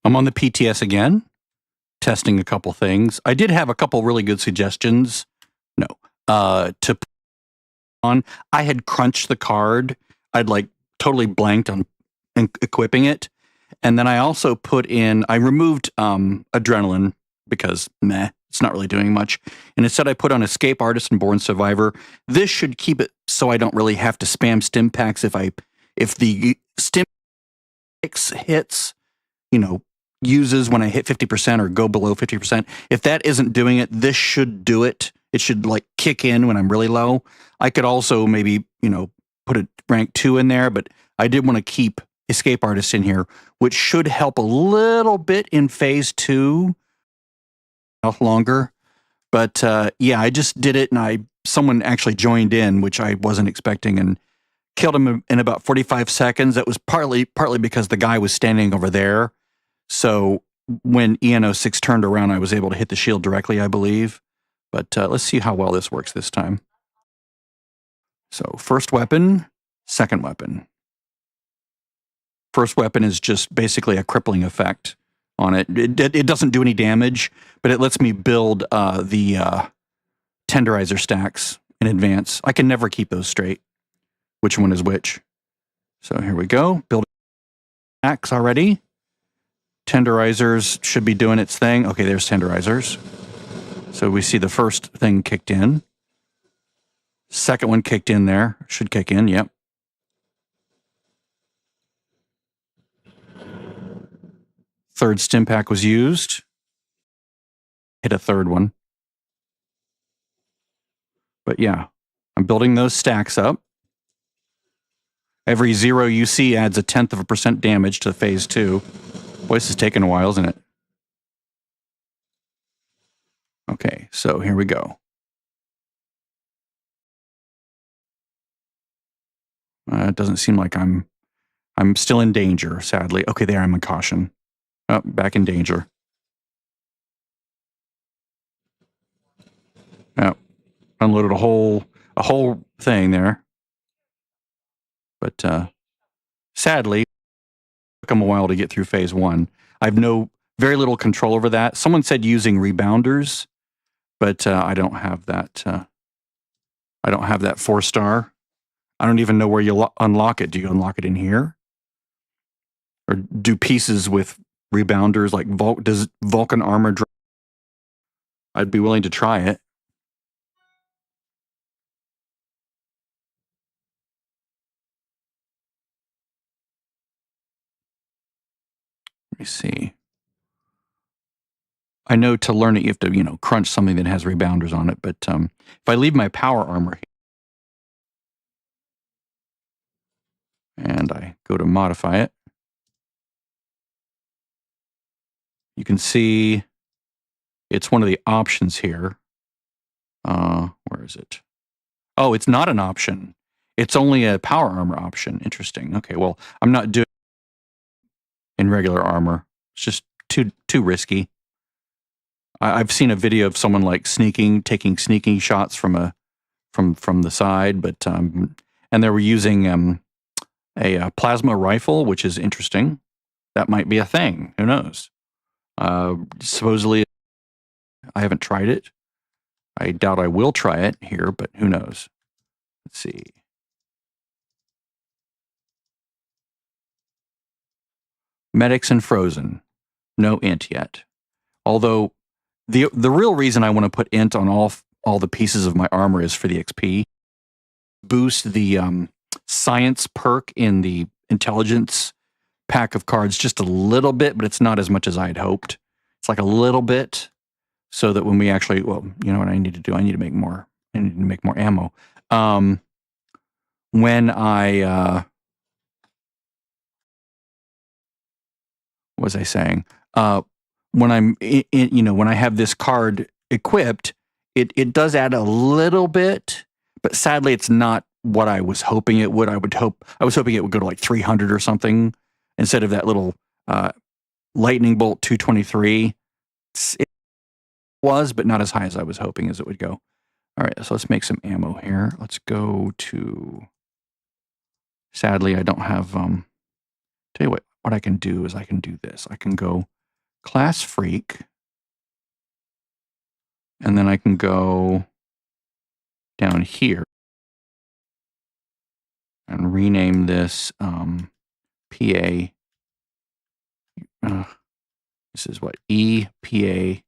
I'm on the PTS again, testing a couple things. I did have a couple really good suggestions. No, to put on. I had crunched the card. I'd like totally blanked on equipping it. And then I also put in, I removed adrenaline because meh, it's not really doing much. And instead I put on Escape Artist and Born Survivor. This should keep it so I don't really have to spam stim packs if the stim packs hits, you know, uses when I hit 50% or go below 50%. If that isn't doing it, this should do it. It should like kick in when I'm really low. I could also maybe, you know, put a rank 2 in there, but I did want to keep Escape Artist in here, which should help a little bit in phase 2 longer. But yeah, I just did it, and someone actually joined in, which I wasn't expecting, and killed him in about 45 seconds. That was partly because the guy was standing over there. So when EN06 turned around, I was able to hit the shield directly, I believe. But let's see how well this works this time. So first weapon, second weapon. First weapon is just basically a crippling effect on it. It doesn't do any damage, but it lets me build the tenderizer stacks in advance. I can never keep those straight, which one is which. So here we go. Build stacks already. Tenderizers should be doing its thing. Okay, there's tenderizers. So we see the first thing kicked in. Second one kicked in there. Should kick in, yep. Third stim pack was used. Hit a third one. But yeah, I'm building those stacks up. Every 0 you see adds 0.1% damage to phase 2. Boy, this is taking a while, isn't it? Okay, so here we go. It doesn't seem like I'm still in danger, sadly. Okay, there I'm in caution. Oh, back in danger. Oh, unloaded a whole thing there. But sadly, it took them a while to get through phase 1. I have very little control over that. Someone said using rebounders, but I don't have that. I don't have that 4-star. I don't even know where you unlock it. Do you unlock it in here? Or do pieces with rebounders like does Vulcan armor drop? I'd be willing to try it. Let me see. I know to learn it, you have to, you know, crunch something that has rebounders on it. But if I leave my power armor here, and I go to modify it, you can see it's one of the options here. Where is it? Oh, it's not an option. It's only a power armor option. Interesting. Okay, well, I'm not doing it in regular armor. It's just too risky. I've seen a video of someone like taking sneaking shots from the side, but and they were using a plasma rifle, which is interesting. That might be a thing. Who knows? Supposedly, I haven't tried it. I doubt I will try it here, but who knows? Let's see. Medics and Frozen. No int yet. Although the real reason I want to put int on all the pieces of my armor is for the XP. Boost the science perk in the intelligence pack of cards just a little bit, but it's not as much as I had hoped. It's like a little bit, so that when we actually, well, you know what I need to do? I need to make more. I need to make more ammo. When I what was I saying? When I'm you know, when I have this card equipped, it does add a little bit, but sadly it's not what I was hoping it would. I was hoping it would go to like 300 or something instead of that little lightning bolt 223. It was, but not as high as I was hoping as it would go. All right, so let's make some ammo here. Let's go to, sadly I don't have tell you what, what I can do is I can do this. I can go class freak, and then I can go down here and rename this PA. This is what? EPA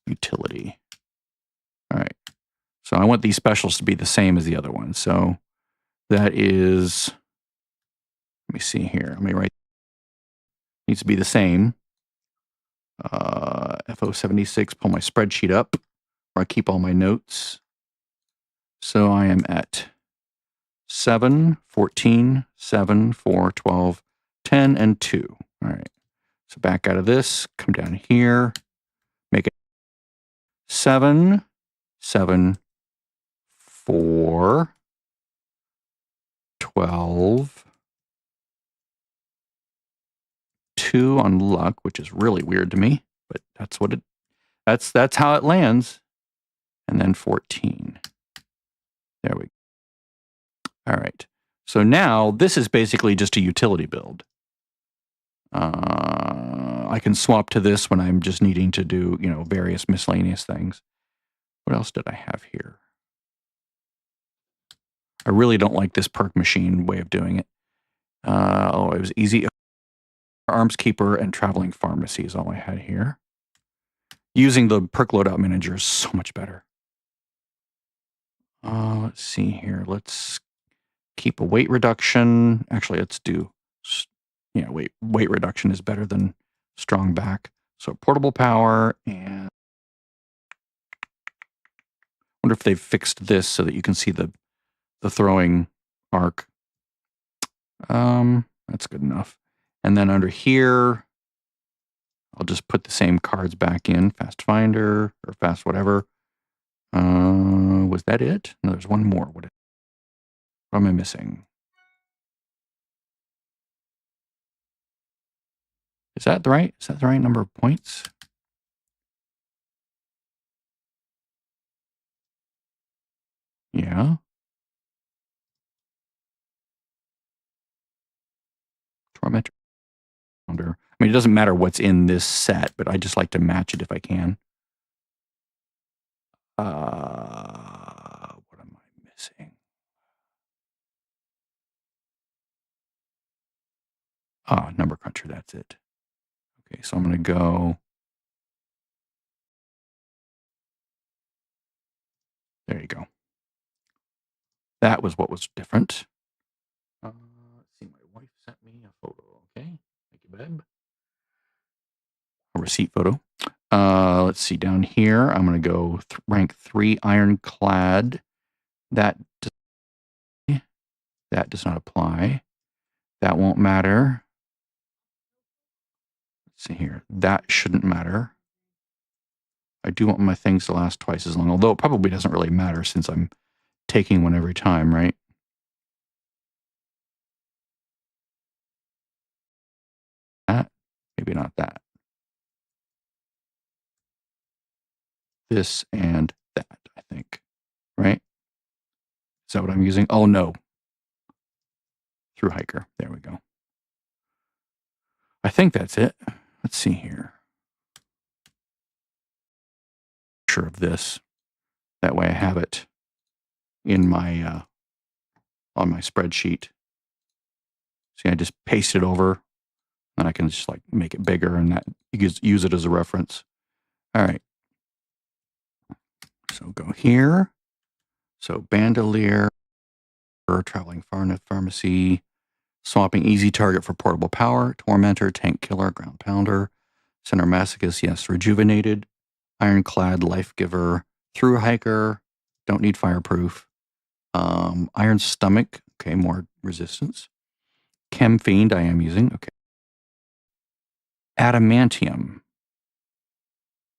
utility. All right. So I want these specials to be the same as the other ones. So that is, let me see here. Let me write, needs to be the same. FO76, pull my spreadsheet up where I keep all my notes. So I am at 7, 14, 7, 4, 12, 10, and 2. All right. So back out of this, come down here, make it 7, 7, 4, 12, 2 on luck, which is really weird to me, but that's what that's how it lands. And then 14. There we go. All right. So now this is basically just a utility build. I can swap to this when I'm just needing to do, various miscellaneous things. What else did I have here? I really don't like this perk machine way of doing it. It was easy. Arms keeper and traveling pharmacy is all I had here. Using the perk loadout manager is so much better. Let's see here. Let's keep a weight reduction. Actually, let's do, weight reduction is better than strong back. So portable power, and wonder if they've fixed this so that you can see the throwing arc. That's good enough. And then under here, I'll just put the same cards back in. Fast finder or fast whatever. Was that it? No, there's one more. What am I missing? Is that the right number of points? Yeah. Tormentor. I mean, it doesn't matter what's in this set, but I just like to match it if I can. What am I missing? Number cruncher, that's it. Okay, so I'm going to go. There you go. That was what was different. Let's see, my wife sent me a photo. Okay, thank you, babe. A receipt photo. Let's see, down here, I'm going to go rank 3 ironclad. That does not apply. That won't matter. Let's see here. That shouldn't matter. I do want my things to last twice as long, although it probably doesn't really matter since I'm taking one every time, right? That, maybe not that. This and that, I think, right? Is that what I'm using? Oh, no. Through hiker. There we go. I think that's it. Let's see here. Sure of this. That way I have it in my on my spreadsheet. See, I just paste it over, and I can just like make it bigger, and that you can use it as a reference. All right. So go here. So bandolier, traveling pharmacy, swapping easy target for portable power, tormentor, tank killer, ground pounder, center masochist, yes, rejuvenated, ironclad, life giver, through hiker, don't need fireproof, iron stomach, okay, more resistance, chem fiend, I am using, okay, adamantium.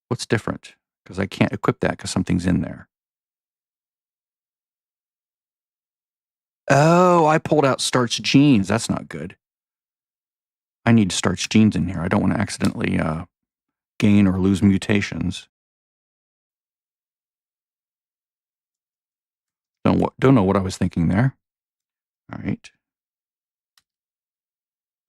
What's different? Because I can't equip that because something's in there. Oh, I pulled out starch genes. That's not good. I need starch genes in here. I don't want to accidentally gain or lose mutations. Don't know what I was thinking there. All right.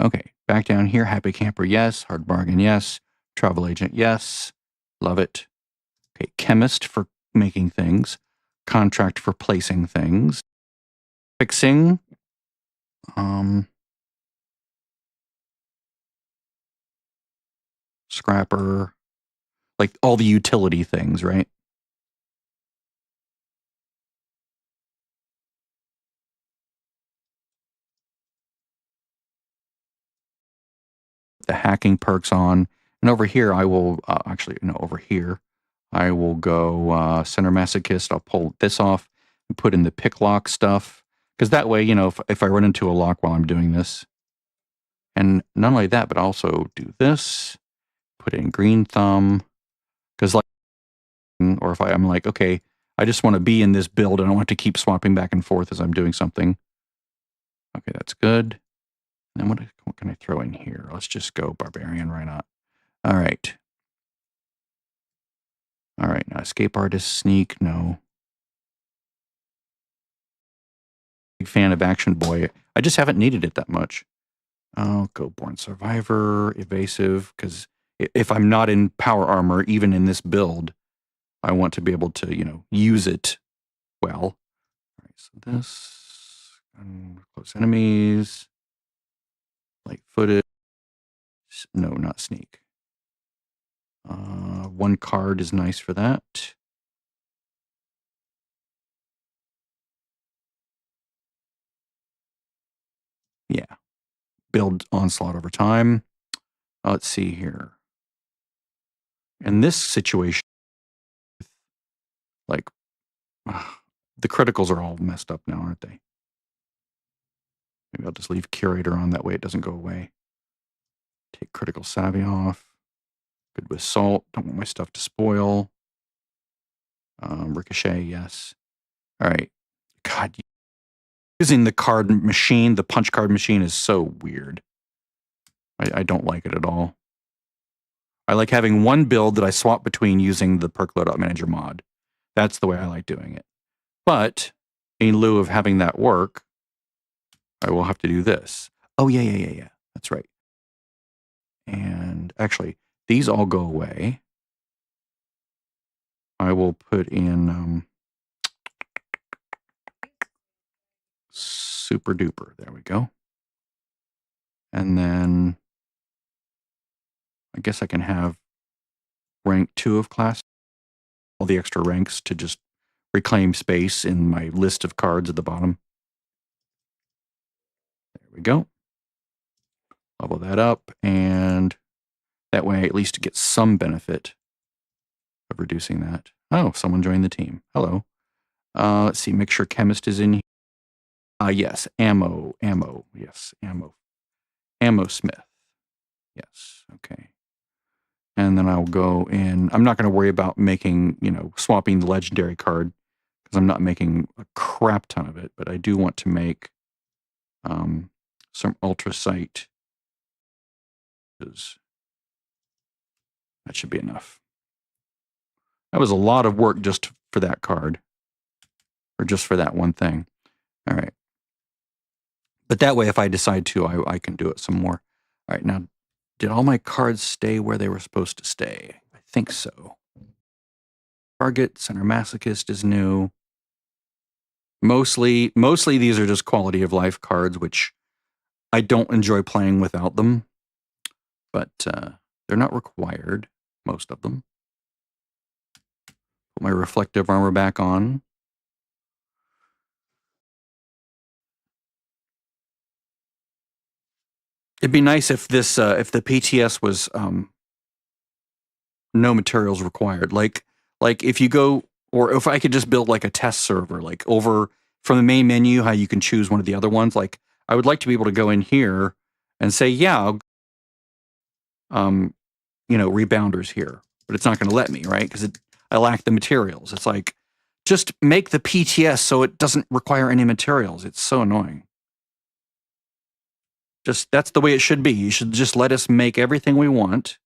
Okay. Back down here, happy camper, yes. Hard bargain, yes. Travel agent, yes. Love it. Okay, chemist for making things. Contract for placing things. Fixing. Scrapper. Like all the utility things, right? The hacking perks on. And over here, I will actually, no, over here, I will go center masochist. I'll pull this off and put in the pick lock stuff. Because that way, you know, if I run into a lock while I'm doing this, and not only that, but also do this, put in green thumb. Because like, or if I'm like, okay, I just want to be in this build and I don't want to keep swapping back and forth as I'm doing something. Okay, that's good. And then what can I throw in here? Let's just go barbarian, why not? All right. All right, now escape artist, sneak, no. Big fan of Action Boy. I just haven't needed it that much. I'll go Born Survivor, evasive, because if I'm not in power armor, even in this build, I want to be able to, you know, use it well. All right, so this, close enemies, light footed, no, not sneak. One card is nice for that. Yeah. Build onslaught over time. Let's see here. In this situation, like, the criticals are all messed up now, aren't they? Maybe I'll just leave curator on, that way it doesn't go away. Take critical savvy off. Good with salt. Don't want my stuff to spoil. Ricochet, yes. All right. God, using the card machine, the punch card machine is so weird. I don't like it at all. I like having one build that I swap between using the perk loadout manager mod. That's the way I like doing it. But in lieu of having that work, I will have to do this. Oh, yeah. That's right. And actually, these all go away. I will put in super duper. There we go. And then I guess I can have rank 2 of class, all the extra ranks to just reclaim space in my list of cards at the bottom. There we go. Level that up, and that way I at least get some benefit of reducing that. Oh, someone joined the team. Hello. Let's see, make sure chemist is in here. Yes, ammo, yes, ammo smith. Yes, okay. And then I'll go in. I'm not going to worry about making, you know, swapping the legendary card because I'm not making a crap ton of it, but I do want to make some ultra sight. That should be enough. That was a lot of work just for that card, or just for that one thing. All right. But that way, if I decide to, I can do it some more. All right, now, did all my cards stay where they were supposed to stay? I think so. Target, Center Masochist is new. Mostly these are just quality of life cards, which I don't enjoy playing without them. But they're not required, most of them. Put my reflective armor back on. It'd be nice if this, if the PTS was no materials required. Like if you go, or if I could just build like a test server, like over from the main menu, how you can choose one of the other ones. Like I would like to be able to go in here and say, yeah, you know, rebounders here, but it's not going to let me, right? Because I lack the materials. It's like, just make the PTS so it doesn't require any materials. It's so annoying. Just, that's the way it should be. You should just let us make everything we want.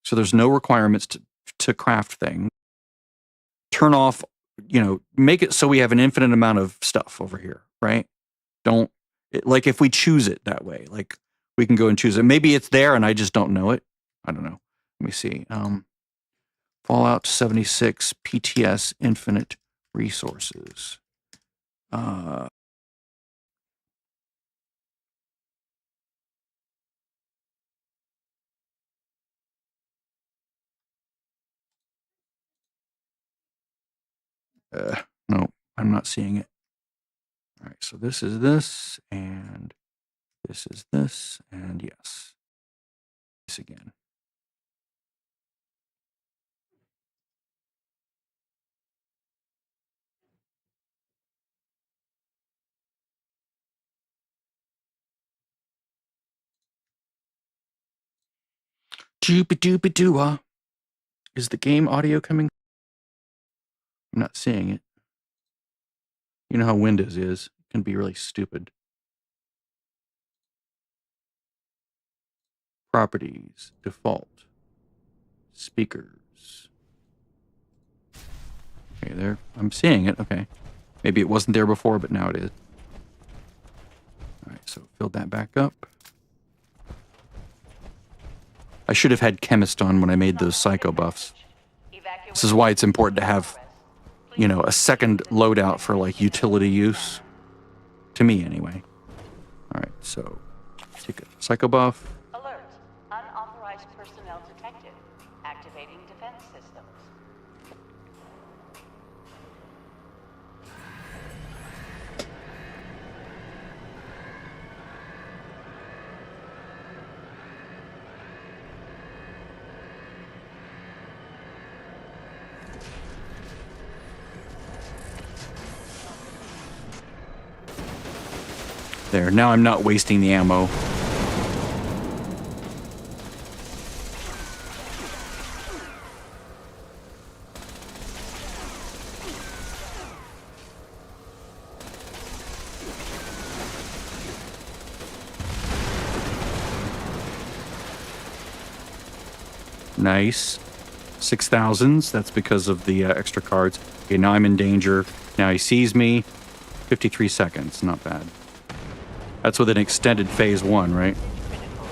So there's no requirements to craft things. Turn off, you know, make it so we have an infinite amount of stuff over here, right? Don't, like if we choose it that way, like We can go and choose it. Maybe it's there and I just don't know it. I don't know. Let me see. Fallout 76 PTS Infinite Resources. No, I'm not seeing it. All right, so this is this, and this is this, and yes. This again. Doopy-doopy-doo-ah. Is the game audio coming? I'm not seeing it. You know how Windows is. It can be really stupid. Properties, default, speakers. Okay, there. I'm seeing it. Okay. Maybe it wasn't there before, but now it is. All right, so filled that back up. I should have had Chemist on when I made those Psycho buffs. This is why it's important to have, you know, a second loadout for like utility use. To me, anyway. All right, so take a Psycho buff. Alert. Unauthorized personnel detected. Activating defense systems. There, now I'm not wasting the ammo. Nice. 6,000s, that's because of the extra cards. Okay, now I'm in danger. Now he sees me. 53 seconds, not bad. That's with an extended phase 1, right? Critical.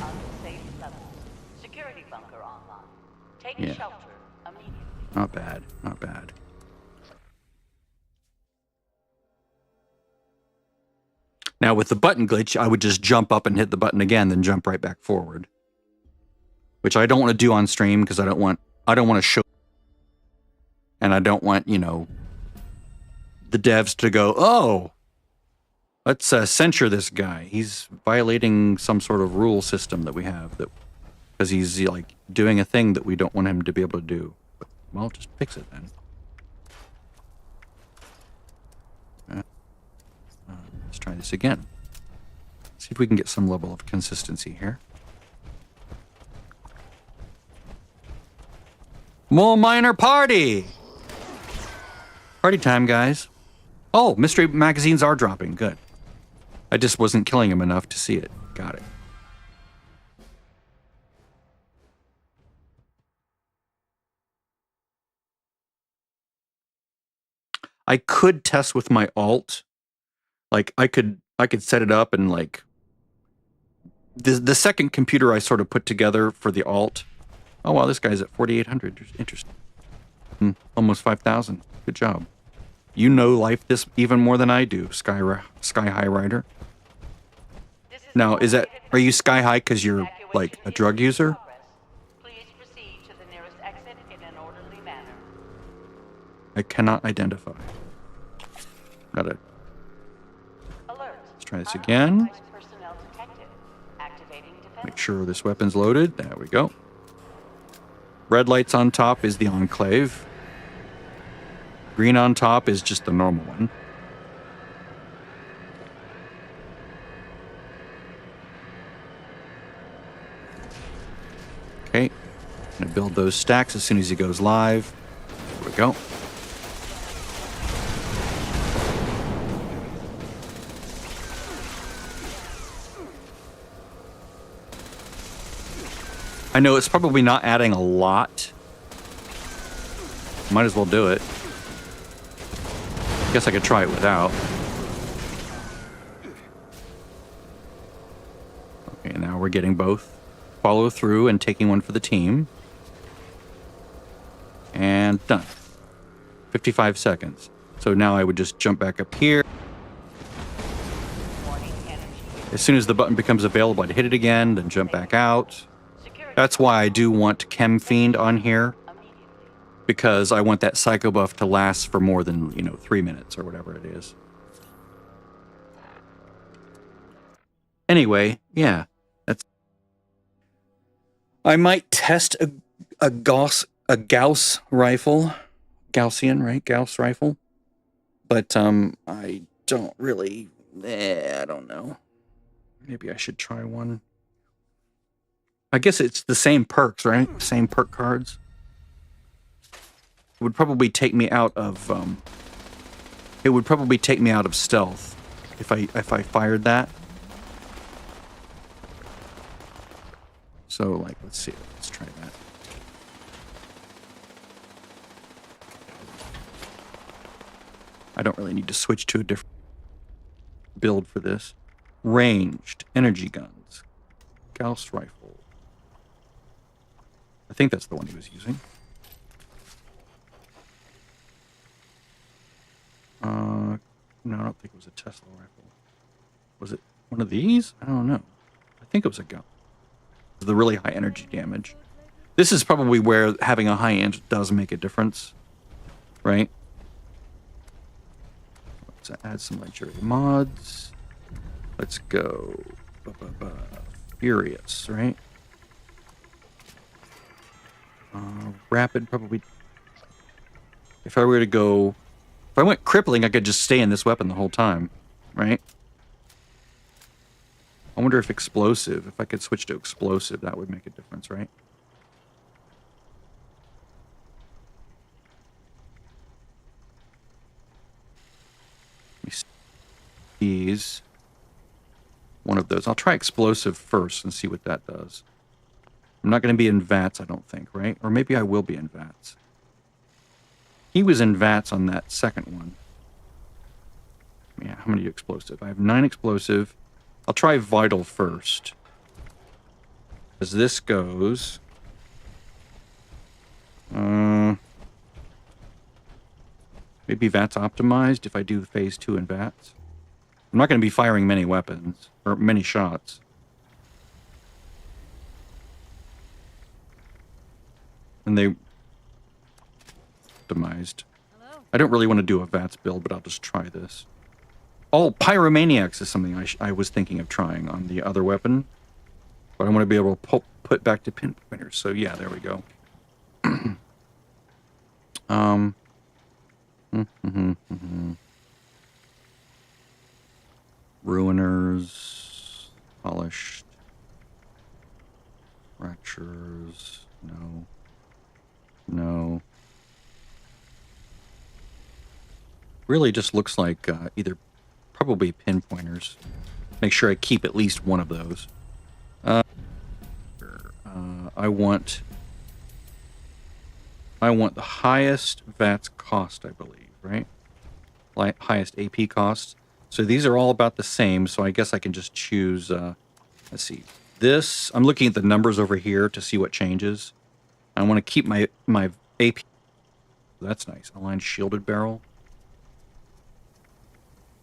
Unsafe levels. Security bunker online. Take Yeah. shelter immediately. Not bad, not bad. Now with the button glitch, I would just jump up and hit the button again, then jump right back forward. Which I don't want to do on stream because I don't want to show, and I don't want, you know, the devs to go, oh, let's censure this guy. He's violating some sort of rule system that we have, that because he's like doing a thing that we don't want him to be able to do. But, well, just fix it then. Let's try this again. See if we can get some level of consistency here. More minor party! Party time, guys. Oh, mystery magazines are dropping. Good. I just wasn't killing him enough to see it. Got it. I could test with my alt. Like, I could set it up and, like... The second computer I sort of put together for the alt... Oh, wow, this guy's at 4,800. Interesting. Almost 5,000. Good job. You know life this even more than I do, Sky High Rider. Now, are you Sky High because you're, like, a drug user? Please proceed to the nearest exit in an orderly manner. I cannot identify. Gotta... Alert. Let's try this again. Unauthorized personnel detected. Activating defense. Make sure this weapon's loaded. There we go. Red lights on top is the Enclave. Green on top is just the normal one. Okay. I'm gonna build those stacks as soon as he goes live. There we go. I know it's probably not adding a lot. Might as well do it. Guess I could try it without. we're getting both. Follow through and taking one for the team. And done. 55 seconds. So now I would just jump back up here. As soon as the button becomes available, I'd hit it again, then jump back out. That's why I do want Chem Fiend on here, because I want that Psycho Buff to last for more than, 3 minutes or whatever it is. Anyway, yeah, that's... I might test a Gauss rifle. Gaussian, right? Gauss rifle. But I don't really... I don't know. Maybe I should try one. I guess it's the same perks, right? Same perk cards. It would probably take me out of stealth if I fired that. So like, let's see. Let's try that. I don't really need to switch to a different build for this. Ranged energy guns. Gauss rifle. I think that's the one he was using. No, I don't think it was a Tesla rifle. Was it one of these? I don't know. I think it was a gun. The really high energy damage. This is probably where having a high end does make a difference, right? Let's add some legendary mods. Let's go. Furious, right? Rapid, probably. If I were to go... If I went crippling, I could just stay in this weapon the whole time, right? I wonder if explosive, if I could switch to explosive, that would make a difference, right? Let me see these. One of those. I'll try explosive first and see what that does. I'm not going to be in VATS, I don't think, right? Or maybe I will be in VATS. He was in VATS on that second one. Yeah, how many explosive? I have 9 explosive. I'll try vital first. As this goes... maybe VATS optimized if I do phase 2 in VATS. I'm not going to be firing many weapons, or many shots. And they... optimized. I don't really want to do a VATS build, but I'll just try this. Oh, Pyromaniacs is something I was thinking of trying on the other weapon. But I want to be able to put back to pinpointers. So yeah, there we go. Ruiners, polished, fractures, no. Really just looks like either probably pinpointers. Make sure I keep at least one of those. I want the highest VATS cost, I believe, right? Highest AP cost. So these are all about the same, so I guess I can just choose, let's see. This, I'm looking at the numbers over here to see what changes. I want to keep my AP. That's nice. Aligned shielded barrel.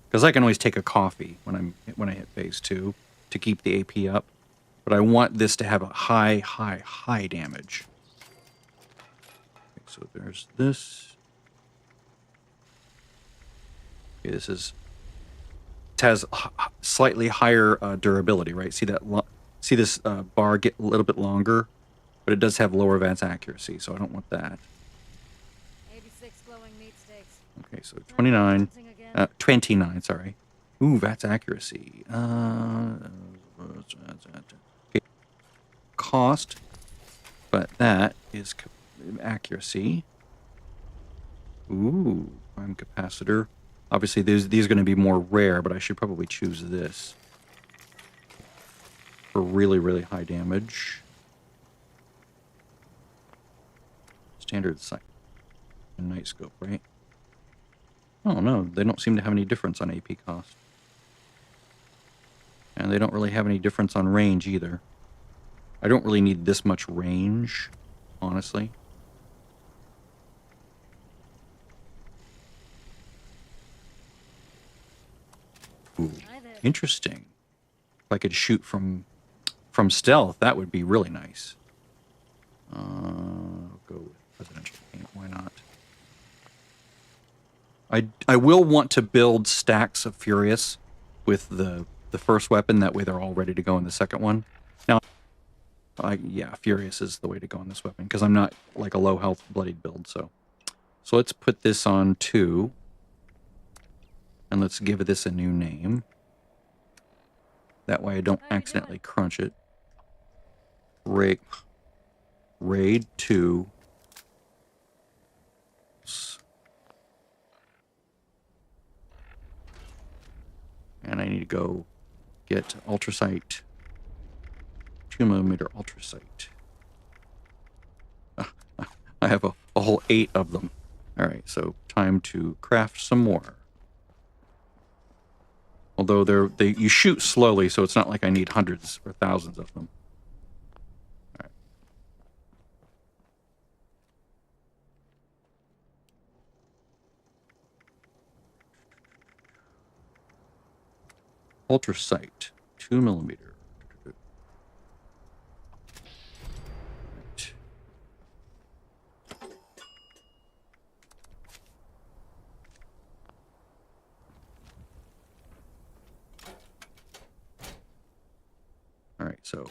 Because I can always take a coffee when I hit phase 2 to keep the AP up. But I want this to have a high damage. Okay, so there's this. Okay, it has slightly higher durability, right? See that? See this bar get a little bit longer, but it does have lower VATS accuracy, so I don't want that. 86 glowing meat steaks. Okay, so 29. 29, sorry. Ooh, VATS accuracy. Okay. Cost, but that is accuracy. Ooh, prime capacitor. Obviously, these are going to be more rare, but I should probably choose this for really high damage. Standard sight and night scope, right? Oh no, they don't seem to have any difference on AP cost. And they don't really have any difference on range either. I don't really need this much range, honestly. Ooh, interesting. If I could shoot from stealth, that would be really nice. I'll go with presidential paint. Why not? I will want to build stacks of Furious with the first weapon. That way they're all ready to go in the second one. Now, yeah, Furious is the way to go on this weapon because I'm not like a low health bloodied build. So let's put this on 2. And let's give this a new name. That way I don't accidentally crunch it. Raid 2. And I need to go get ultrasight. 2mm ultrasight. I have a whole 8 of them. Alright, so time to craft some more. Although you shoot slowly, so it's not like I need hundreds or thousands of them. All right. Ultrasight, 2mm. Right. All right, so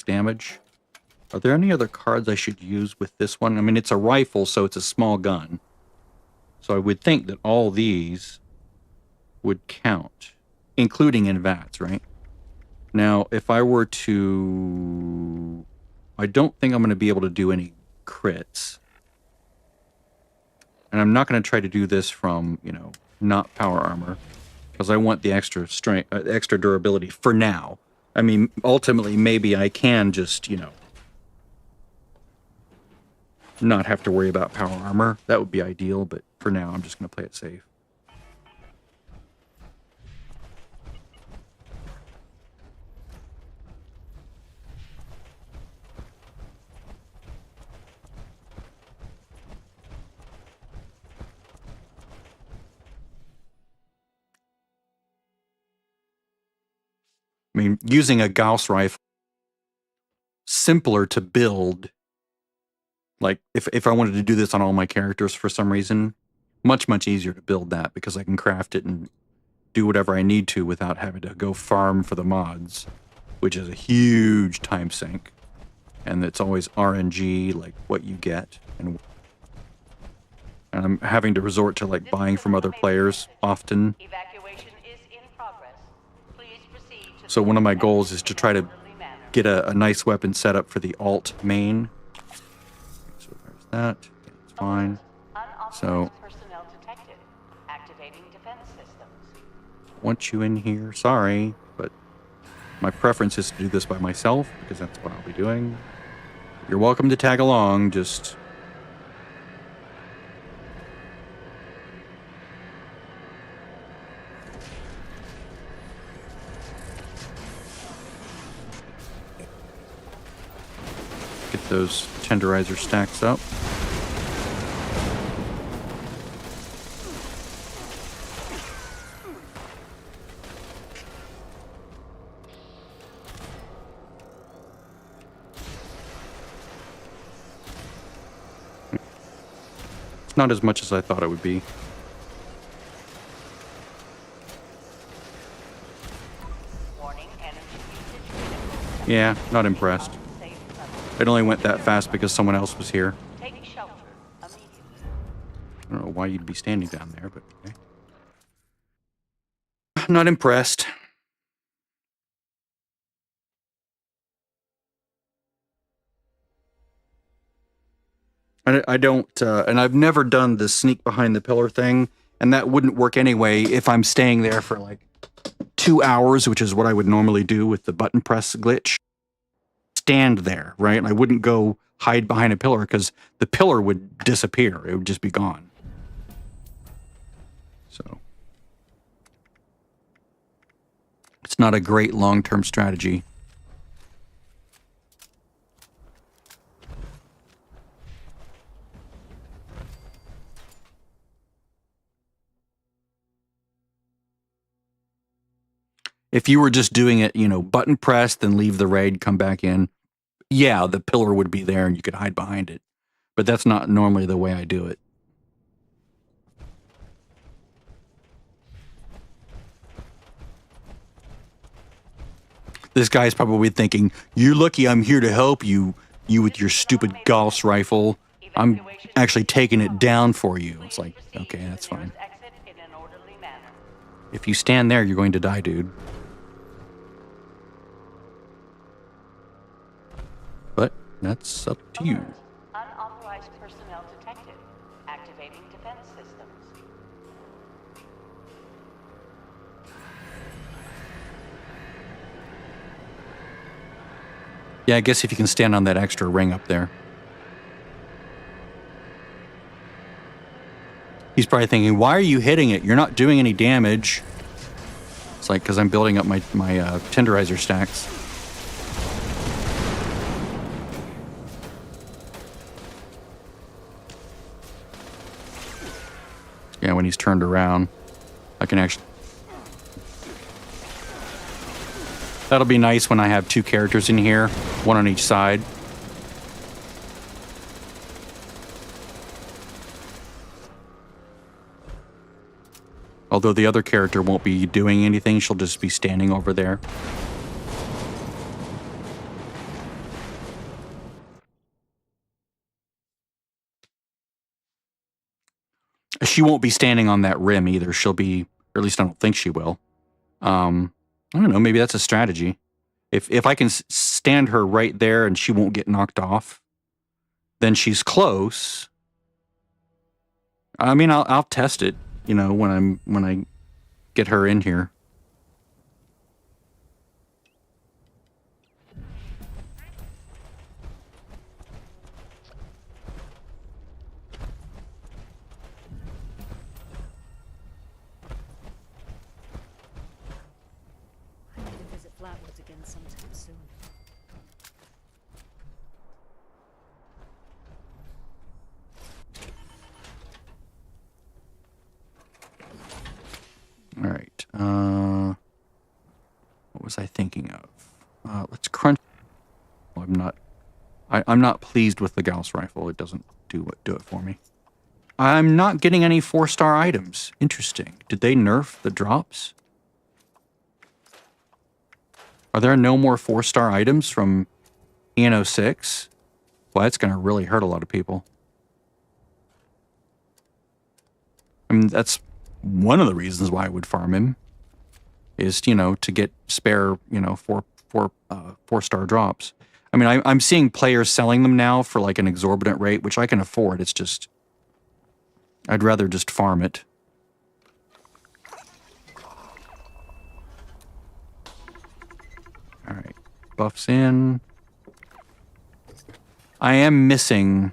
damage. Are there any other cards I should use with this one? I mean, it's a rifle, so it's a small gun. So I would think that all these would count, including in VATS, right? Now, if I were to... I don't think I'm going to be able to do any crits. And I'm not going to try to do this from, you know, not power armor, because I want the extra strength, extra durability for now. I mean, ultimately, maybe I can just, you know, not have to worry about power armor. That would be ideal, but for now, I'm just going to play it safe. I mean, using a Gauss rifle, simpler to build. Like, if I wanted to do this on all my characters for some reason, much easier to build that because I can craft it and do whatever I need to without having to go farm for the mods, which is a huge time sink. And it's always RNG, like what you get. And I'm having to resort to like buying from other players often. Evacuation is in progress. Please proceed to So one of my goals is to try to get a nice weapon set up for the alt main. So there's that. Okay, it's fine. So personnel detected. Activating defense systems. want you in here. Sorry, but my preference is to do this by myself because that's what I'll be doing. You're welcome to tag along, just... get those tenderizer stacks up. It's not as much as I thought it would be. Warning, energy usage. Yeah, not impressed. It only went that fast because someone else was here. Take shelter immediately. I don't know why you'd be standing down there, but okay. Not impressed. I don't, and I've never done the sneak behind the pillar thing, and that wouldn't work anyway if I'm staying there for like 2 hours, which is what I would normally do with the button press glitch. Stand there, right? And I wouldn't go hide behind a pillar because the pillar would disappear. It would just be gone. So not a great long-term strategy. If you were just doing it, you know, button press, then leave the raid, come back in, yeah, the pillar would be there and you could hide behind it. But that's not normally the way I do it. This guy's probably thinking, "You're lucky I'm here to help you, you with your stupid Gauss rifle. I'm actually taking it down for you." It's like, okay, that's fine. If you stand there, you're going to die, dude. But that's up to you. Unauthorized personnel detected. Activating defense systems. Yeah, I guess if you can stand on that extra ring up there. He's probably thinking, why are you hitting it? You're not doing any damage. It's like, because I'm building up my tenderizer stacks. Yeah, when he's turned around, I can actually... That'll be nice when I have two characters in here, one on each side. Although the other character won't be doing anything, she'll just be standing over there. She won't be standing on that rim either. She'll be, or at least I don't think she will. I don't know, maybe that's a strategy. If I can stand her right there and she won't get knocked off, then she's close. I mean, I'll test it, you know, when I get her in here. I need to visit Flatwoods again sometime soon. All right. What was I thinking of? Let's crunch. Oh, I'm not pleased with the Gauss rifle. It doesn't do it for me. I'm not getting any 4-star items. Interesting. Did they nerf the drops? Are there no more 4-star items from EN06? Well, that's going to really hurt a lot of people. I mean, that's one of the reasons why I would farm him. Is, you know, to get spare, you know, 4-star drops. I mean, I'm seeing players selling them now for like an exorbitant rate, which I can afford. It's just, I'd rather just farm it. All right, buffs in. I am missing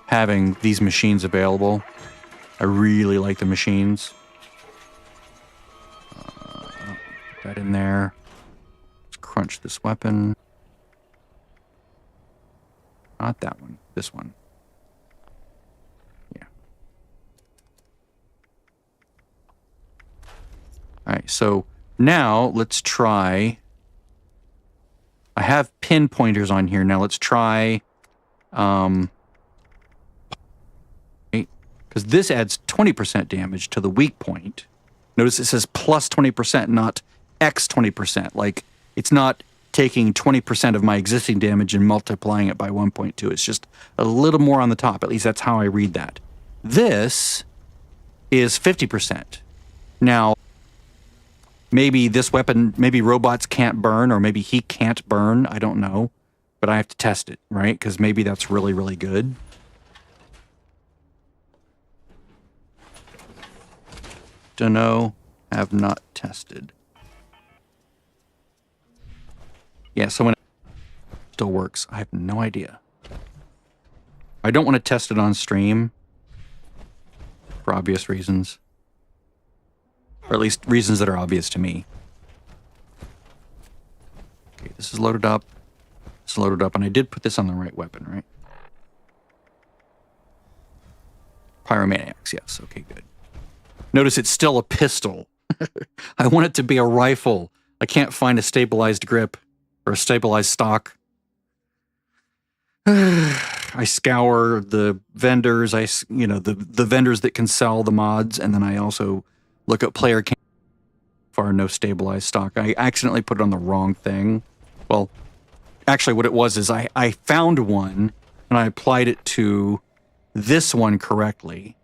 having these machines available. I really like the machines. Put that in there. Let's crunch this weapon. Not that one. This one. Yeah. All right, so now let's try... I have pin pointers on here. Now let's try... because this adds 20% damage to the weak point. Notice it says plus 20%, not X 20%. Like, it's not taking 20% of my existing damage and multiplying it by 1.2. It's just a little more on the top. At least that's how I read that. This is 50%. Now, maybe this weapon, maybe robots can't burn, or maybe he can't burn. I don't know. But I have to test it, right? Because maybe that's really, really good. Don't know. Have not tested. Yeah, so when it still works, I have no idea. I don't want to test it on stream for obvious reasons. Or at least reasons that are obvious to me. this is loaded up. It's loaded up, and I did put this on the right weapon, right? Pyromaniacs, yes. Okay, good. Notice it's still a pistol. I want it to be a rifle. I can't find a stabilized grip or a stabilized stock. I scour the vendors, the vendors that can sell the mods, and then I also look at player cam for no stabilized stock. I accidentally put it on the wrong thing. Well, actually what it was is I found one and I applied it to this one correctly,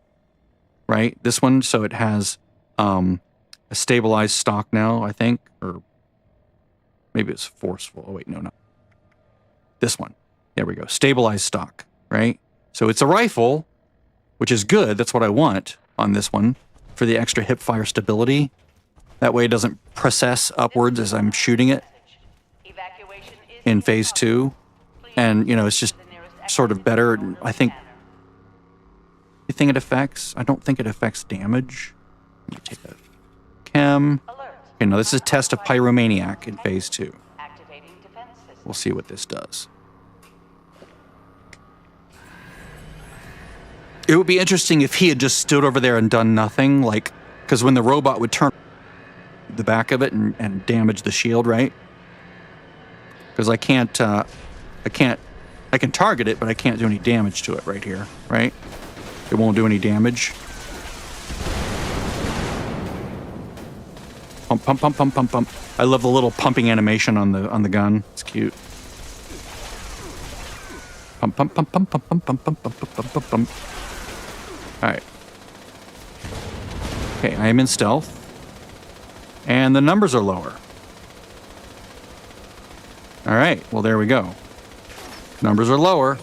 right? This one, so it has a stabilized stock now, I think, or maybe it's forceful. Oh wait, no. This one. There we go. Stabilized stock, right? So it's a rifle, which is good. That's what I want on this one for the extra hip fire stability. That way it doesn't process upwards as I'm shooting it in phase 2. And, you know, it's just sort of better. I think, you think it affects? I don't think it affects damage. Let me take a chem. Okay, now this is a test of Pyromaniac in phase 2. We'll see what this does. It would be interesting if he had just stood over there and done nothing, like, because when the robot would turn the back of it and damage the shield, right? Because I can target it, but I can't do any damage to it right here, right? It won't do any damage. Pump, pump, pump, pump, pump, pump. I love the little pumping animation on the gun. It's cute. Pump, pump, pump, pump, pump, pump, pump, pump, pump, pump, pump, pump. All right. Okay, I am in stealth. And the numbers are lower. All right, well, there we go. Numbers are lower.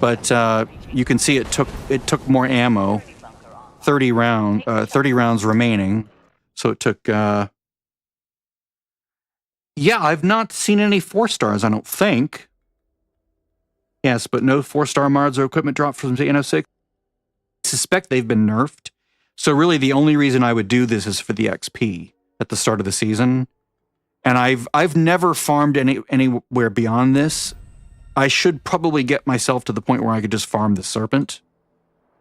But you can see it took more ammo. 30 rounds remaining. So it took yeah, I've not seen any 4 stars, I don't think. Yes, but no 4-star mods or equipment drop from the EN06. I suspect they've been nerfed. So really the only reason I would do this is for the XP at the start of the season. And I've never farmed anywhere beyond this. I should probably get myself to the point where I could just farm the serpent.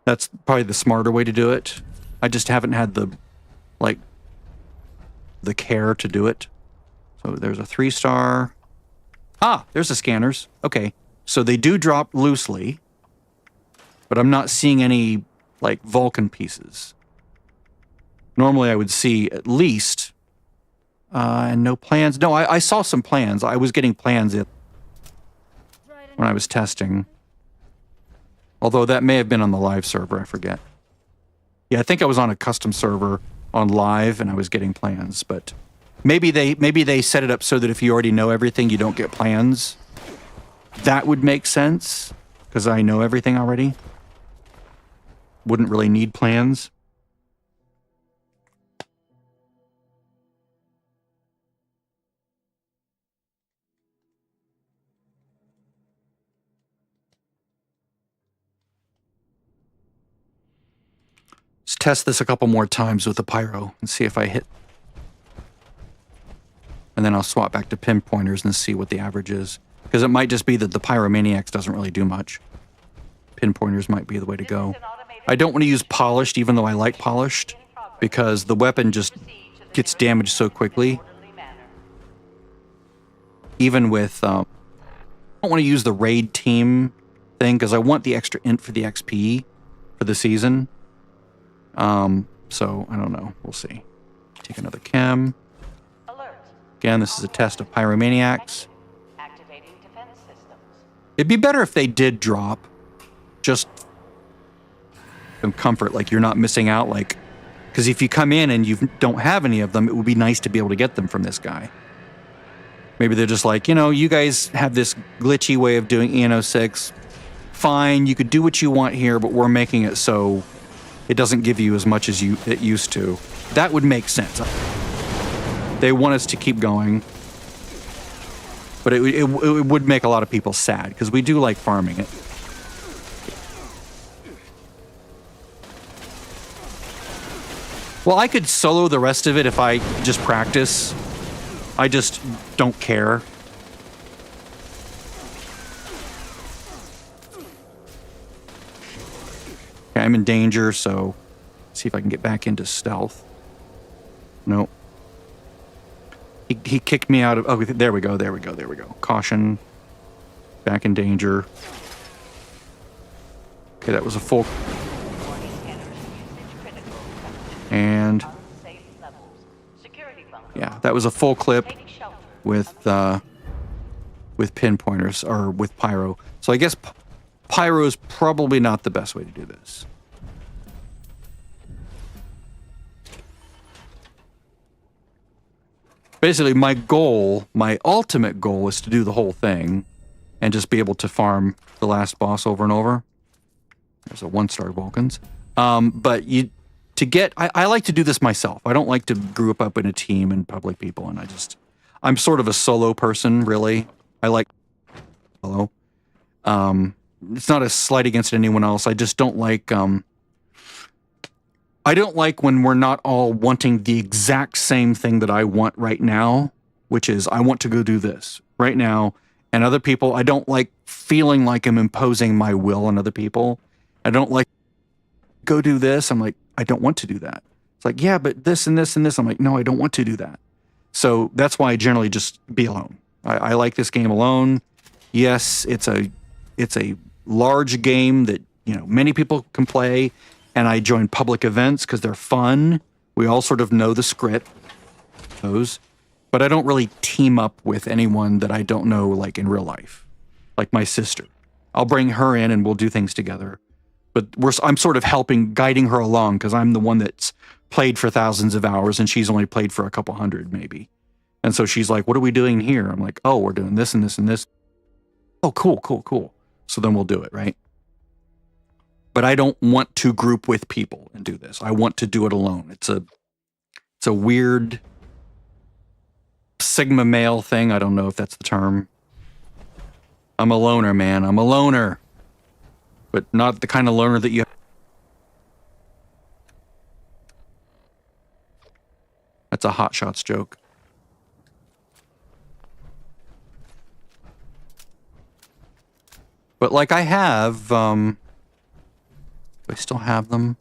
That's probably the smarter way to do it. I just haven't had the care to do it. So there's a 3-star. Ah, there's the scanners. Okay. So they do drop loosely, but I'm not seeing any, like, Vulcan pieces. Normally I would see at least, and no plans. No, I saw some plans. I was getting plans when I was testing. Although that may have been on the live server, I forget. Yeah, I think I was on a custom server on live and I was getting plans, but maybe they set it up so that if you already know everything, you don't get plans. That would make sense, because I know everything already. Wouldn't really need plans. Let's test this a couple more times with the pyro and see if I hit. And then I'll swap back to pinpointers and see what the average is. Because it might just be that the Pyromaniacs doesn't really do much. Pinpointers might be the way to go. I don't want to use polished, even though I like polished, because the weapon just gets damaged so quickly. Even with, I don't want to use the raid team thing, because I want the extra int for the XP for the season. So, I don't know. We'll see. Take another chem. Again, this is a test of Pyromaniacs. It'd be better if they did drop, just some comfort, like you're not missing out, like, because if you come in and you don't have any of them, it would be nice to be able to get them from this guy. Maybe they're just like, you know, you guys have this glitchy way of doing EN06. Fine, you could do what you want here, but we're making it so it doesn't give you as much as it used to. That would make sense. They want us to keep going. But it would make a lot of people sad, because we do like farming it. Well, I could solo the rest of it if I just practice. I just don't care. Okay, I'm in danger, so see if I can get back into stealth. Nope. He kicked me out of... Oh, there we go, there we go, there we go. Caution. Back in danger. Okay, that was a full... And... Yeah, that was a full clip with pinpointers, or with pyro. So I guess pyro is probably not the best way to do this. Basically, my goal, my ultimate goal, is to do the whole thing and just be able to farm the last boss over and over. There's a 1-star Vulcans. But I like to do this myself. I don't like to group up in a team and public people, and I'm sort of a solo person, really. I like solo. It's not a slight against anyone else. I just don't like, I don't like when we're not all wanting the exact same thing that I want right now, which is I want to go do this right now. And other people, I don't like feeling like I'm imposing my will on other people. I don't like, go do this. I'm like, I don't want to do that. It's like, yeah, but this and this and this. I'm like, no, I don't want to do that. So that's why I generally just be alone. I like this game alone. Yes, it's a large game that, you know, many people can play. And I join public events because they're fun. We all sort of know the script. But I don't really team up with anyone that I don't know, like in real life. Like my sister. I'll bring her in and we'll do things together. But I'm sort of guiding her along because I'm the one that's played for thousands of hours and she's only played for a couple hundred maybe. And so she's like, what are we doing here? I'm like, oh, we're doing this and this and this. Oh, cool, cool, cool. So then we'll do it, right? But I don't want to group with people and do this. I want to do it alone. It's a weird Sigma male thing. I don't know if that's the term. I'm a loner, man. I'm a loner. But not the kind of loner that you... That's a Hot Shots joke. But like I have... do I still have them?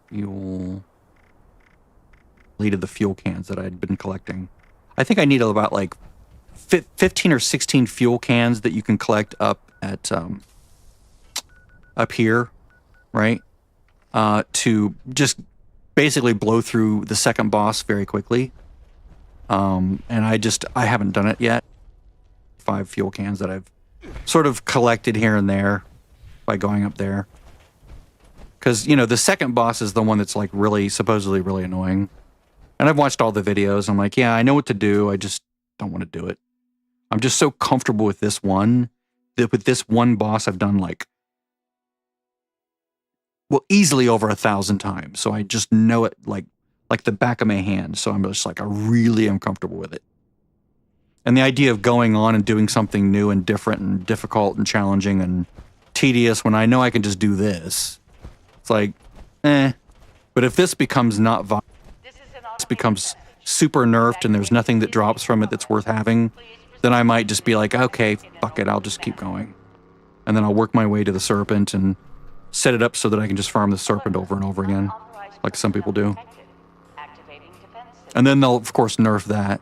Fuel. Deleted the fuel cans that I'd been collecting. I think I need about like 15 or 16 fuel cans that you can collect up at up here, right? To just basically blow through the second boss very quickly. And I haven't done it yet. 5 fuel cans that I've sort of collected here and there by going up there. Because, you know, the second boss is the one that's like supposedly really annoying. And I've watched all the videos. I'm like, yeah, I know what to do. I just don't want to do it. I'm just so comfortable with this one that with this one boss, I've done like, well, easily over 1,000 times. So I just know it like the back of my hand. So I'm just like, I really am comfortable with it. And the idea of going on and doing something new and different and difficult and challenging and tedious when I know I can just do this. It's like, eh. But if this becomes not viable, this becomes super nerfed and there's nothing that drops from it that's worth having, then I might just be like, okay, fuck it, I'll just keep going. And then I'll work my way to the serpent and set it up so that I can just farm the serpent over and over again, like some people do. And then they'll, of course, nerf that.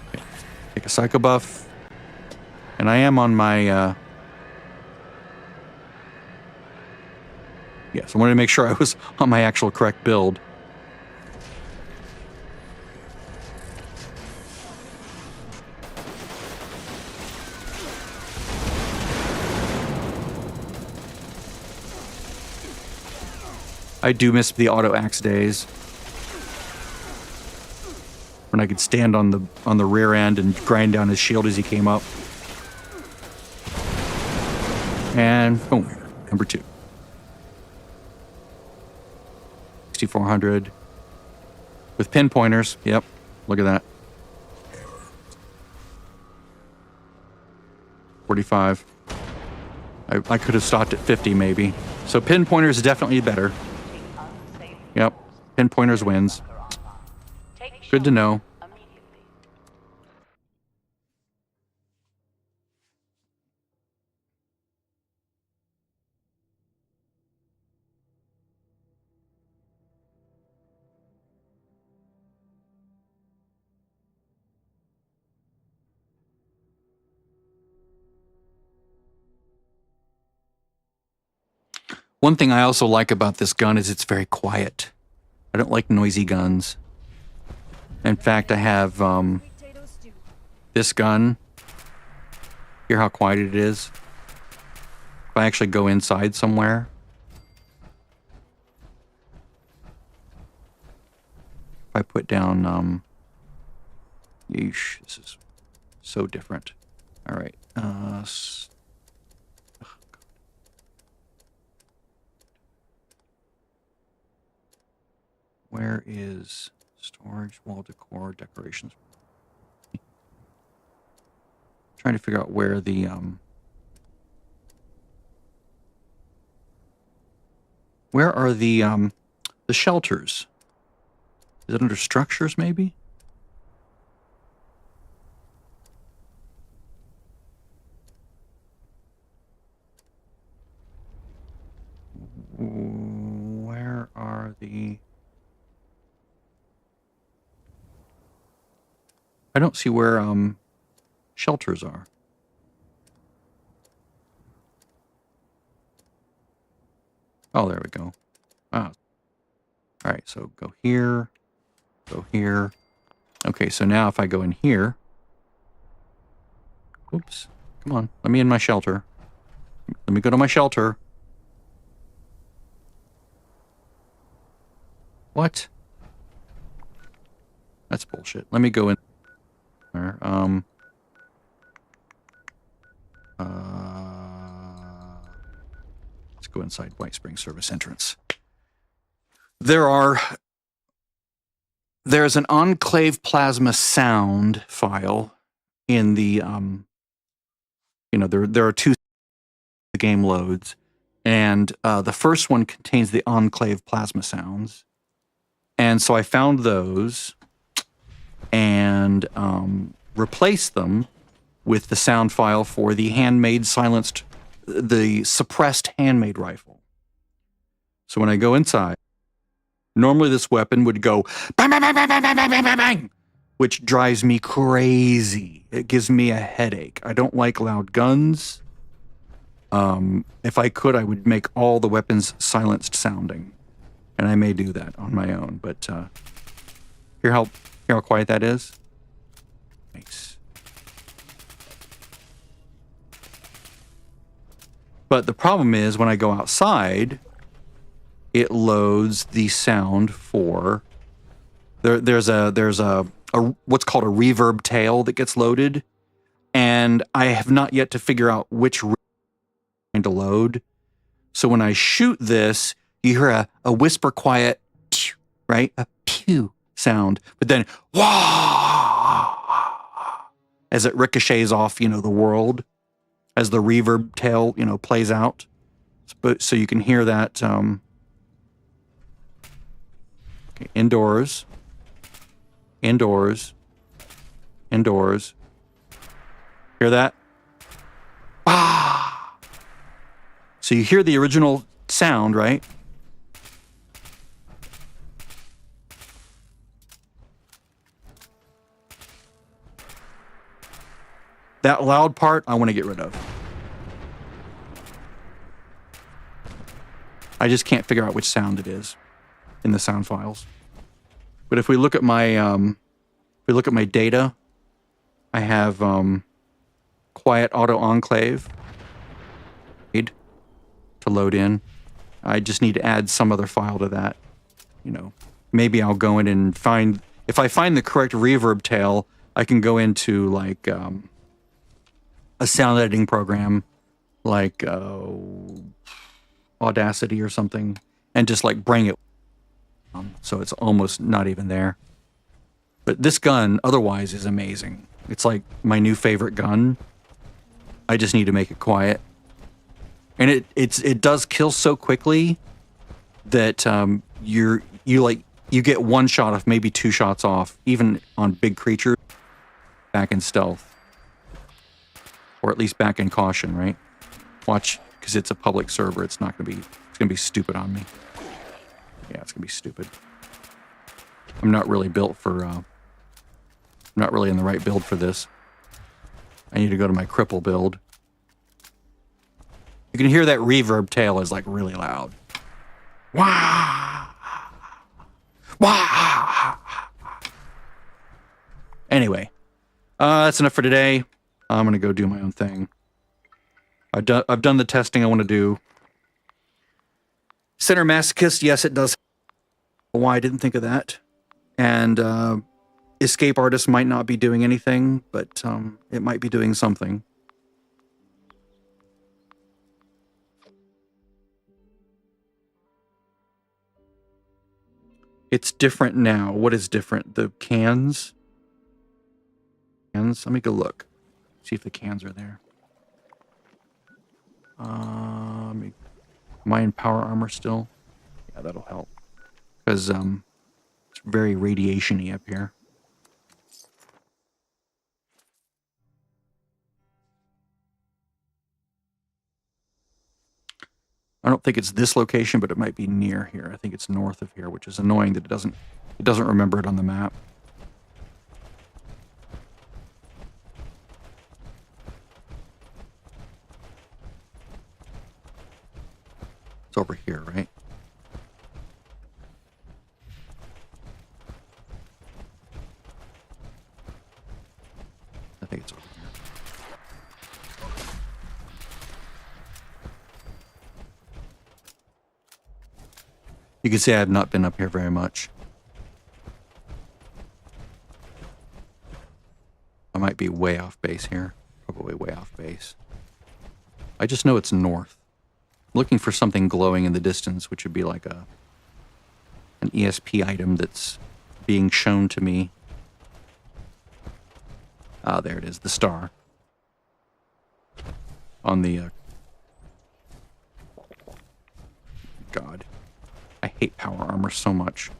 Okay. Take a psycho buff. And I am on my... Yes, I wanted to make sure I was on my actual correct build. I do miss the auto axe days when I could stand on the rear end and grind down his shield as he came up. And boom, number 2. 6,400 with pinpointers. Yep, look at that. 45. I could have stopped at 50 maybe. So pinpointers is definitely better. Yep, pinpointers wins. Good to know. One thing I also like about this gun is it's very quiet. I don't like noisy guns. In fact, I have this gun. Hear how quiet it is? If I actually go inside somewhere. If I put down, yeesh, this is so different. All right. Where is storage, wall decor, decorations? Trying to figure out where the where are the shelters? Is it under structures maybe? Where are the... I don't see where shelters are. Oh, there we go. Ah. All right, so go here, go here. Okay, so now if I go in here, oops, come on, let me in my shelter. Let me go to my shelter. What? That's bullshit. Let me go in there. Let's go inside White Spring Service entrance. There's an Enclave Plasma sound file in the there are two the game loads, and the first one contains the Enclave Plasma sounds, and so I found those and replaced them with the sound file for the the suppressed handmade rifle. So when I go inside, normally this weapon would go bang, bang, bang, bang, bang, bang, bang, bang, bang, which drives me crazy. It gives me a headache. I don't like loud guns. If I could, I would make all the weapons silenced sounding, and I may do that on my own. But hear how quiet that is. Nice. But the problem is when I go outside, it loads the sound for there's a what's called a reverb tail that gets loaded, and I have not yet to figure out which to load. So when I shoot this, you hear a whisper quiet, right? A pew sound, but then wah as it ricochets off, the world as the reverb tail, plays out. But so you can hear that. Okay, indoors. Hear that? Ah! So you hear the original sound, right? That loud part, I want to get rid of. I just can't figure out which sound it is in the sound files. But if we look at my data, I have quiet auto enclave to load in. I just need to add some other file to that. Maybe I'll go in and find, if I find the correct reverb tail, I can go into like a sound editing program like Audacity or something, and just like bring it so it's almost not even there. But this gun otherwise is amazing. It's like my new favorite gun. I just need to make it quiet. And it does kill so quickly that you get one shot off, maybe 2 shots off, even on big creatures back in stealth. Or at least back in caution, right? Watch, because it's a public server, it's gonna be stupid on me. Yeah, it's gonna be stupid. I'm not really built for I'm not really in the right build for this. I need to go to my cripple build. You can hear that reverb tail is like really loud. Wah! Wah! Anyway, that's enough for today. I'm gonna go do my own thing. I've done the testing I want to do. Center Masochist, yes, it does. Why I didn't think of that. And Escape Artist might not be doing anything, but it might be doing something. It's different now. What is different? The cans? Let me go look. See if the cans are there. Am I in power armor still? Yeah, that'll help. Because it's very radiation-y up here. I don't think it's this location, but it might be near here. I think it's north of here, which is annoying that it doesn't remember it on the map. It's over here, right? I think it's over here. You can see I have not been up here very much. I might be way off base here. Probably way off base. I just know it's north. I'm looking for something glowing in the distance, which would be like an ESP item that's being shown to me. Ah, there it is, the star. On the... God. I hate power armor so much.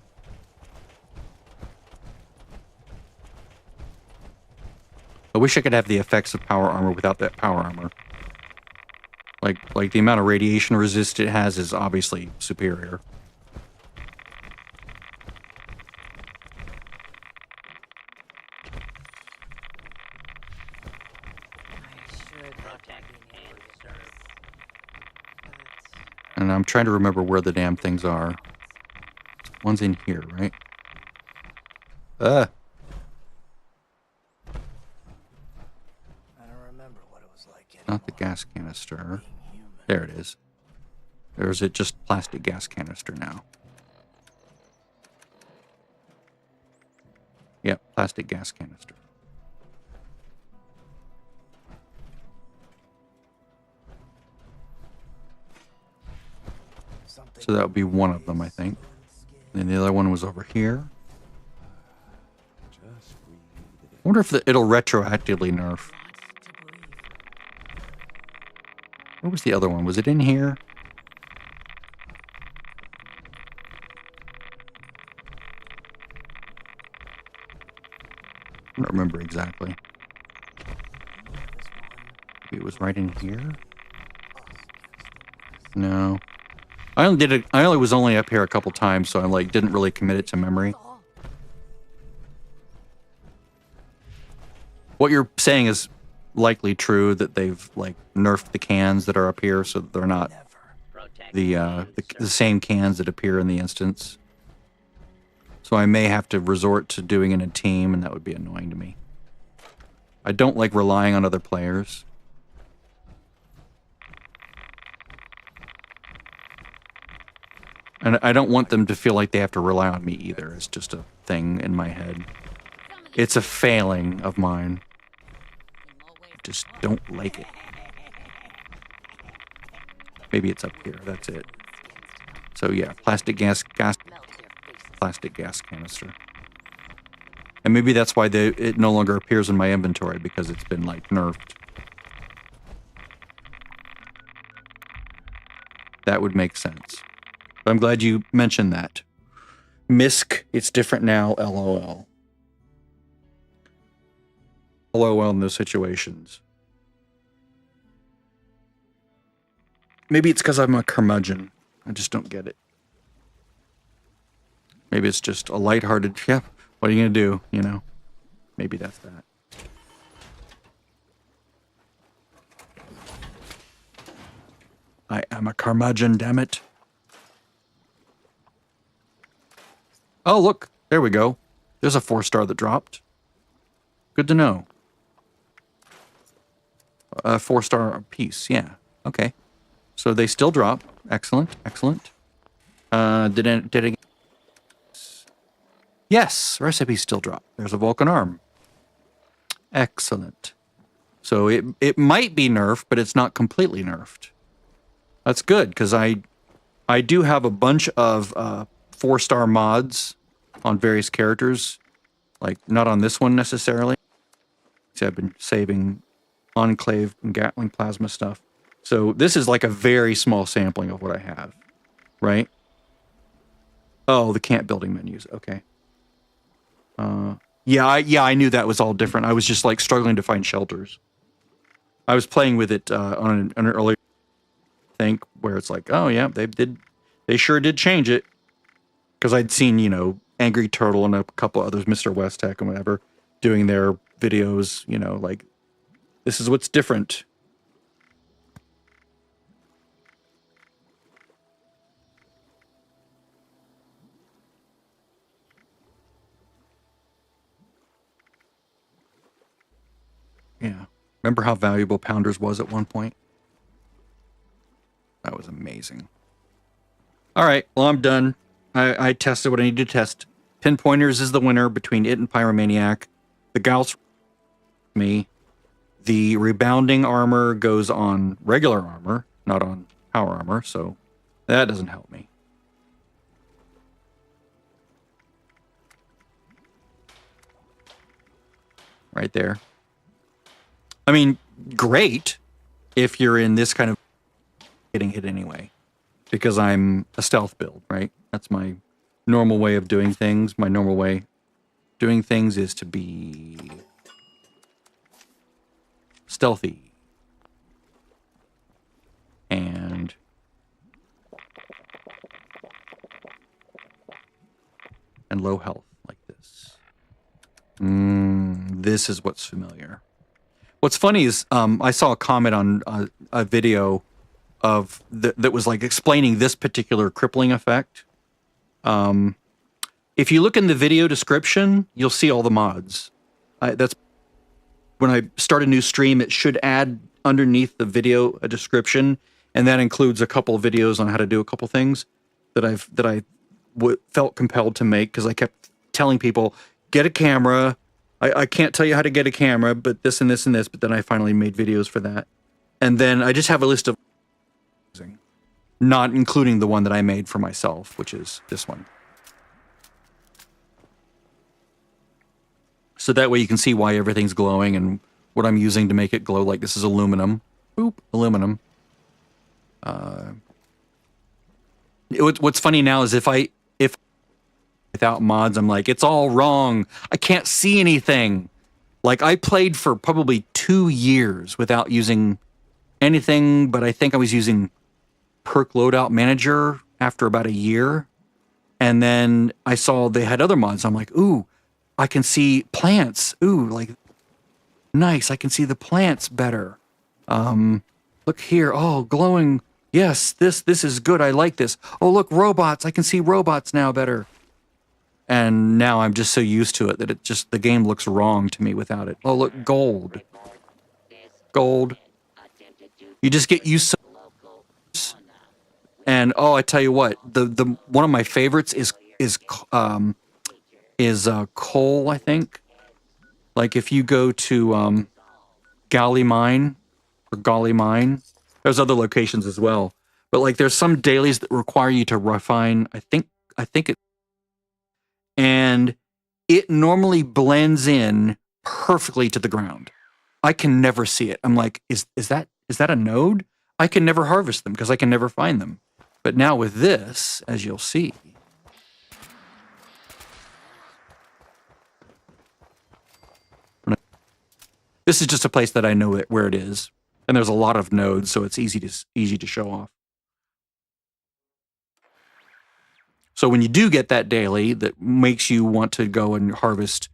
I wish I could have the effects of power armor without that power armor. Like the amount of radiation resist it has is obviously superior. And I'm trying to remember where the damn things are. One's in here, right? I don't remember what it was like anymore. Not the gas canister. There it is. Or is it just plastic gas canister now? Yep, plastic gas canister. So that would be one of them, I think. And the other one was over here. I wonder if it'll retroactively nerf. Where was the other one? Was it in here? I don't remember exactly. Maybe it was right in here? No. I only was up here a couple times, so I didn't really commit it to memory. What you're saying is likely true, that they've nerfed the cans that are up here so that they're not the same cans that appear in the instance. So I may have to resort to doing it in a team, and that would be annoying to me. I don't like relying on other players. And I don't want them to feel like they have to rely on me either. It's just a thing in my head. It's a failing of mine. Just don't like it. Maybe it's up here. That's it. So yeah, plastic gas canister. And maybe that's why it no longer appears in my inventory, because it's been nerfed. That would make sense. But I'm glad you mentioned that. MISC, it's different now, LOL. LOL in those situations. Maybe it's because I'm a curmudgeon. I just don't get it. Maybe it's just a lighthearted, yeah, what are you going to do, you know? Maybe that's that. I am a curmudgeon, damn it. Oh, look, there we go. There's a 4-star that dropped. Good to know. A 4-star piece, yeah. Okay. So they still drop. Excellent, excellent. Did it? Yes, recipes still drop. There's a Vulcan arm. Excellent. So it might be nerfed, but it's not completely nerfed. That's good, because I do have a bunch of 4-star mods on various characters. Like, not on this one necessarily. See, I've been saving Enclave and Gatling Plasma stuff. So this is like a very small sampling of what I have, right? Oh, the camp building menus. Okay. Yeah, I knew that was all different. I was just like struggling to find shelters. I was playing with it on an earlier thing where it's like, oh yeah, they sure did change it. Because I'd seen, you know, Angry Turtle and a couple others, Mr. West Tech and whatever, doing their videos, you know, like, this is what's different. Yeah. Remember how valuable Pounders was at one point? That was amazing. All right. Well, I'm done. I tested what I needed to test. Pinpointers is the winner between it and Pyromaniac. The Gauss me. The rebounding armor goes on regular armor, not on power armor, so that doesn't help me. Right there. I mean, great if you're in this kind of getting hit anyway, because I'm a stealth build, right? That's my normal way of doing things. My normal way of doing things is to be stealthy and low health like this. This is what's familiar. What's funny is I saw a comment on a video of that was like explaining this particular crippling effect. If you look in the video description, you'll see all the mods. That's when I start a new stream, it should add underneath the video a description, and that includes a couple of videos on how to do a couple things that I felt compelled to make because I kept telling people, get a camera. I can't tell you how to get a camera, but this and this and this. But then I finally made videos for that, and then I just have a list of, not including the one that I made for myself, which is this one. So that way you can see why everything's glowing and what I'm using to make it glow. Like this is aluminum. Boop, aluminum. What's funny now is if without mods, I'm like, it's all wrong. I can't see anything. Like I played for probably 2 years without using anything, but I think I was using Perk Loadout Manager after about a year. And then I saw they had other mods. I'm like, ooh, I can see plants. Ooh, like, nice. I can see the plants better. Look here. Oh, glowing. Yes, this is good. I like this. Oh, look, robots. I can see robots now better. And now I'm just so used to it that it just, the game looks wrong to me without it. Oh, look, gold. Gold. You just get used to it. And oh, I tell you what, the one of my favorites is coal, I think. Like if you go to Galley Mine or Golly Mine, there's other locations as well. But like there's some dailies that require you to refine, I think it, and it normally blends in perfectly to the ground. I can never see it. I'm like, is that a node? I can never harvest them because I can never find them. But now with this, as you'll see, this is just a place that I know where it is, and there's a lot of nodes, so it's easy to show off. So when you do get that daily that makes you want to go and harvest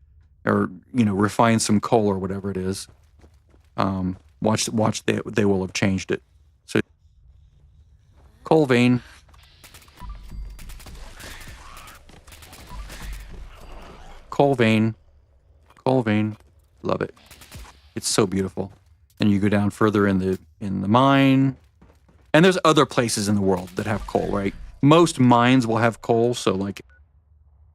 or, you know, refine some coal or whatever it is, watch they will have changed it. So coal vein. Coal vein. Coal vein. Love it. It's so beautiful. And you go down further in the mine. And there's other places in the world that have coal, right? Most mines will have coal, so like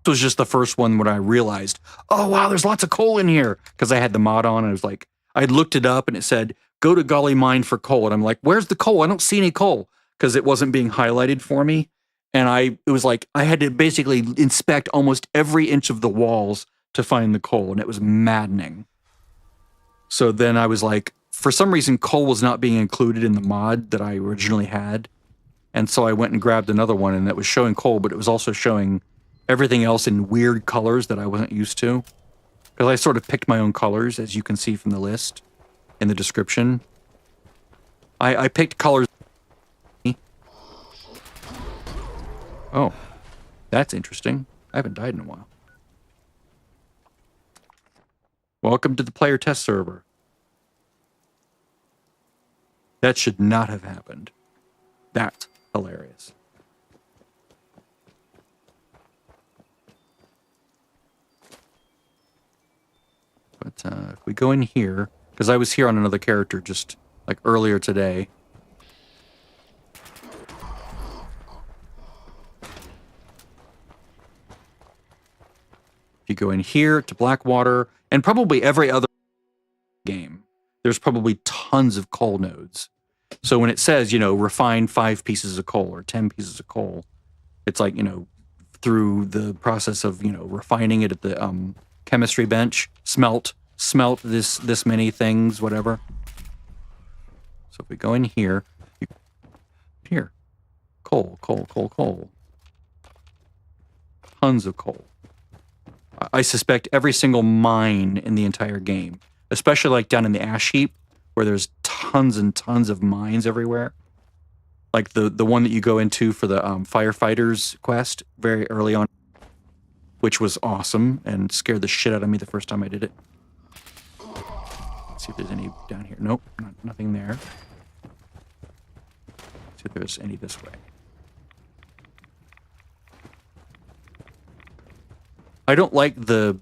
this was just the first one when I realized, oh wow, there's lots of coal in here, because I had the mod on and I was like, I looked it up and it said, go to Gully Mine for coal, and I'm like, where's the coal? I don't see any coal, because it wasn't being highlighted for me. And it was like I had to basically inspect almost every inch of the walls to find the coal, and it was maddening. So then I was like, for some reason, coal was not being included in the mod that I originally had. And so I went and grabbed another one, and that was showing coal, but it was also showing everything else in weird colors that I wasn't used to. Because I sort of picked my own colors, as you can see from the list in the description. I picked colors. Oh, that's interesting. I haven't died in a while. Welcome to the player test server. That should not have happened. That's hilarious. But if we go in here, because I was here on another character just like earlier today. If you go in here to Blackwater, and probably every other game, there's probably tons of coal nodes. So when it says, you know, refine 5 pieces of coal or 10 pieces of coal, it's like, you know, through the process of, you know, refining it at the chemistry bench, smelt this many things, whatever. So if we go in here, here, coal. Tons of coal. I suspect every single mine in the entire game, especially like down in the ash heap, where there's tons and tons of mines everywhere. Like the one that you go into for the firefighters quest very early on, which was awesome and scared the shit out of me the first time I did it. Let's see if there's any down here. Nope, nothing there. Let's see if there's any this way. I don't like the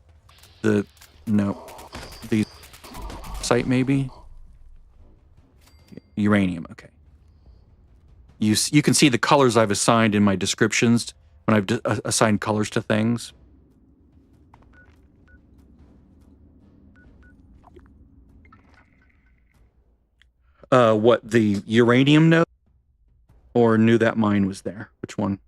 site maybe. Uranium, okay. You can see the colors I've assigned in my descriptions when I've assigned colors to things. What, the uranium node? Or knew that mine was there? Which one?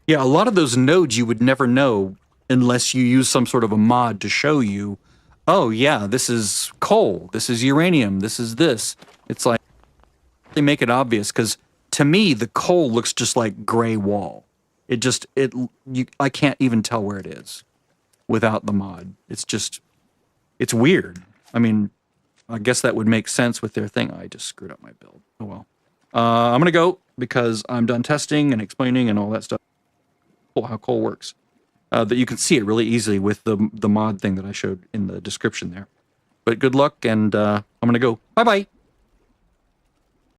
Yeah, a lot of those nodes you would never know unless you use some sort of a mod to show you, oh yeah, this is coal, this is uranium, this is this. It's like, they make it obvious, because to me, the coal looks just like gray wall. I can't even tell where it is without the mod. It's weird. I mean, I guess that would make sense with their thing. I just screwed up my build. Oh well. I'm gonna go, because I'm done testing and explaining and all that stuff. How coal works. That you can see it really easily with the mod thing that I showed in the description there. But good luck, and I'm gonna go. Bye-bye.